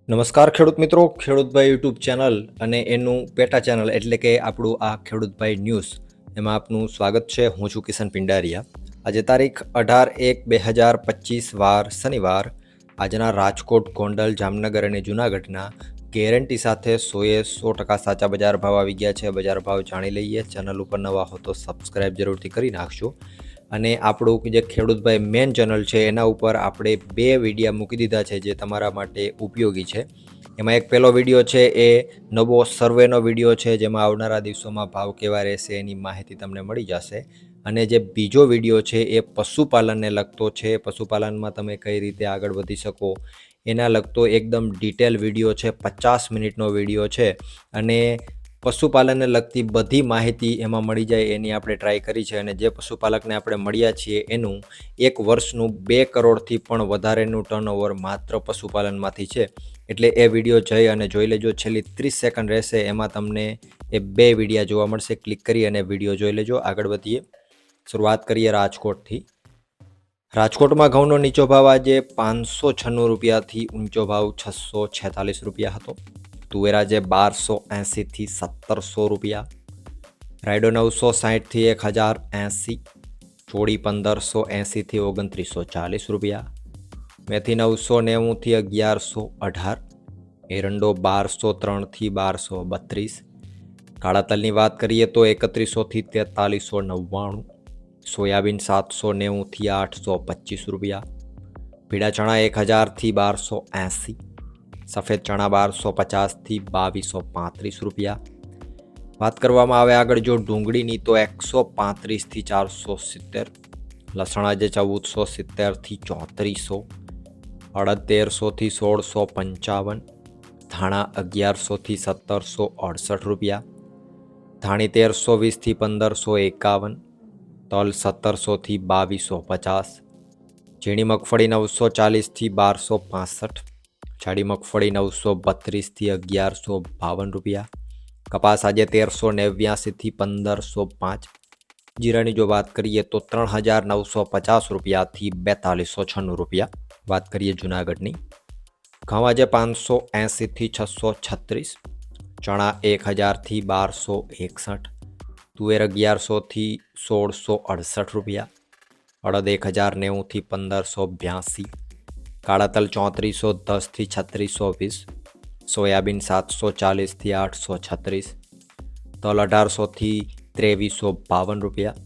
નમસ્કાર ખેડૂત મિત્રો, ખેડૂતભાઈ યુટ્યુબ ચેનલ અને એનું પેટા ચેનલ એટલે કે આપણું આ ખેડૂતભાઈ ન્યૂઝ એમાં આપનું સ્વાગત છે. હું છું કિશન પિંડારિયા. આજે તારીખ 18/1/2025 વાર શનિવાર. આજના રાજકોટ, ગોંડલ, જામનગર અને જૂનાગઢના ગેરંટી સાથે 100% સાચા બજાર ભાવ આવી ગયા છે. બજાર ભાવ જાણી લઈએ. ચેનલ ઉપર નવા હો તો સબસ્ક્રાઈબ જરૂરથી કરી નાખજો. અને આપણું જે ખેડૂતભાઈ મેન ચેનલ છે એના ઉપર આપણે 2 વિડીયા મૂકી દીધા છે જે તમારા માટે ઉપયોગી છે. એમાં એક પહેલો વિડીયો છે એ નવો સર્વેનો વિડીયો છે જેમાં આવનારા દિવસોમાં ભાવ કેવા રહેશે એની માહિતી તમને મળી જશે. અને જે બીજો વિડીયો છે એ પશુપાલનને લગતો છે. પશુપાલનમાં તમે કઈ રીતે આગળ વધી શકો એના લગતો એકદમ ડિટેલ વિડીયો છે. 50 મિનિટનો વિડીયો છે અને પશુપાલનને લગતી બધી માહિતી એમાં મળી જાય એની આપણે ટ્રાય કરી છે. અને જે પશુપાલકને આપણે મળ્યા છીએ એનું 1 વર્ષનું 2 કરોડથી પણ વધારેનું ટર્નઓવર માત્ર પશુપાલનમાંથી છે. એટલે એ વિડીયો જઈ અને જોઈ લેજો. છેલ્લી 30 સેકન્ડ રહેશે એમાં તમને એ 2 વિડીયા જોવા મળશે. ક્લિક કરી અને વિડીયો જોઈ લેજો. આગળ વધીએ. શરૂઆત કરીએ રાજકોટથી. રાજકોટમાં ઘઉંનો નીચો ભાવ આજે 596 રૂપિયાથી ઊંચો ભાવ 646 રૂપિયા હતો. તુવેર આજે 1280થી 1700 રૂપિયા. રાયડો 960થી 1080. ચોળી 1580થી 2940 રૂપિયા. મેથી 990થી 1118. એરંડો 1203થી 1232. કાળા તલની વાત કરીએ તો 3100થી 4399. સોયાબીન 790થી 825 રૂપિયા. પીળા ચણા 1000થી 1280. સફેદ ચણા 1250થી 2235 રૂપિયા. વાત કરવામાં આવે આગળ જો ડુંગળીની તો 135થી 470. લસણ આજે 1470થી 3400. અડદ 1300થી 1655. ધાણા 1100થી 1768 રૂપિયા. ધાણી 1320થી 1551. તલ 1700થી 2250. ઝીણી મગફળી 940થી 1265. જાડી મગફળી 932થી 1152 રૂપિયા. કપાસ આજે 1389થી 1505. જીરાની જો વાત કરીએ તો 3950 રૂપિયાથી 4296 રૂપિયા. વાત કરીએ જૂનાગઢની. ઘઉં આજે 580થી 636. ચણા 1000થી 1261. તુવેર 1100થી 1668 રૂપિયા. અડદ 1090થી 1582. કાળા તલ 3410થી 3620. સોયાબીન 740થી 836. તલ 1800થી 2352 રૂપિયા.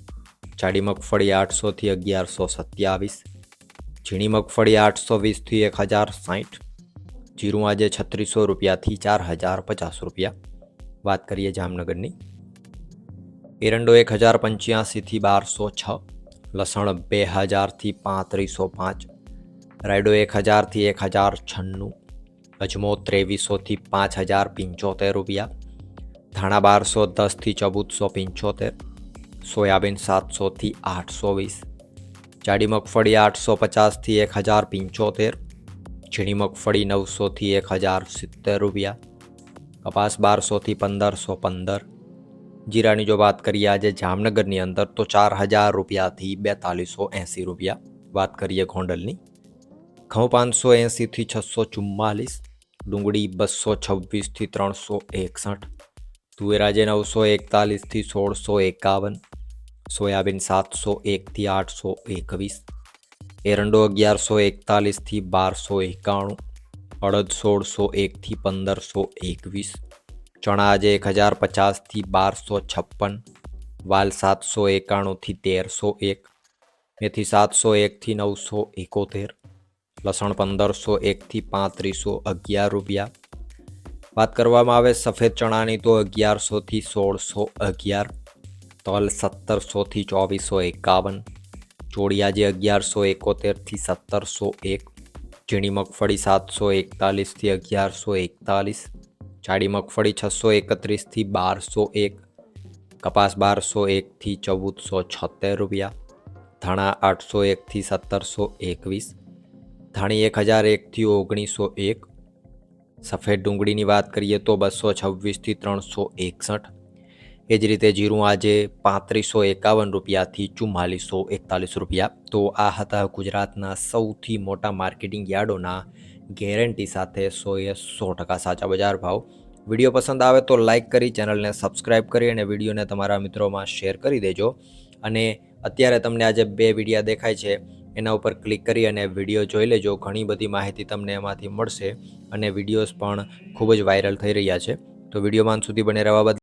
જાડી મગફળી 800થી 1127. ઝીણી મગફળી 820થી 1060. જીરું આજે 3600 રૂપિયાથી 4050 રૂપિયા. વાત કરીએ જામનગરની. એરંડો 1085થી 1206. લસણ 2000થી 3505. રાયડો 1000થી 1096. અજમો 2300થી 5075 રૂપિયા. ધાણા 1210થી 1475. સોયાબીન 700થી 820. જાડી મગફળી 850થી 1075. ઝીણી મગફળી 900થી 1070 રૂપિયા. કપાસ 1200થી 1515. જીરાની જો વાત કરીએ આજે જામનગરની અંદર તો 4000 રૂપિયાથી 4280 રૂપિયા. વાત કરીએ ગોંડલની. ઘઉં 580થી 644. ડુંગળી 226થી 361. તુવેર આજે 941થી 1651. સોયાબીન 701થી 821. એરંડો 1141થી 1291. અડદ 1601થી 1521. ચણા આજે 1050થી 1256. વાલ 791થી 1301. મેથી 701થી 971. લસણ 1501થી 3511 રૂપિયા. વાત કરવામાં આવે સફેદ ચણાની તો 1100થી 1611. તલ 1700થી 2451. ચોળી આજે 1171થી 1701. ઝીણી મગફળી 741થી 1141. જાડી મગફળી 631થી 1201. કપાસ 1201થી 1476 રૂપિયા. ધાણા 801થી 1721. ધાણી 1001થી 1901. સફેદ ડુંગળીની વાત કરીએ તો 226થી 361. એ જ રીતે જીરું આજે 3551 રૂપિયાથી 4441 રૂપિયા. તો આ હતા ગુજરાતના સૌથી મોટા માર્કેટિંગ યાર્ડોના ગેરંટી સાથે 100% સાચા બજાર ભાવ. વિડીયો પસંદ આવે તો લાઇક કરી, ચેનલને સબસ્ક્રાઈબ કરી અને વિડીયોને તમારા મિત્રોમાં શેર કરી દેજો. અને અત્યારે તમને આજે 2 વિડીયો દેખાય છે એના ઉપર ક્લિક કરી અને વિડીયો જોઈ લેજો. ઘણી બધી માહિતી તમને એમાંથી મળશે અને વિડીયોઝ પણ ખૂબ જ વાયરલ થઈ રહ્યા છે. તો વિડીયોમાં અંત સુધી બને રહેવા બદલ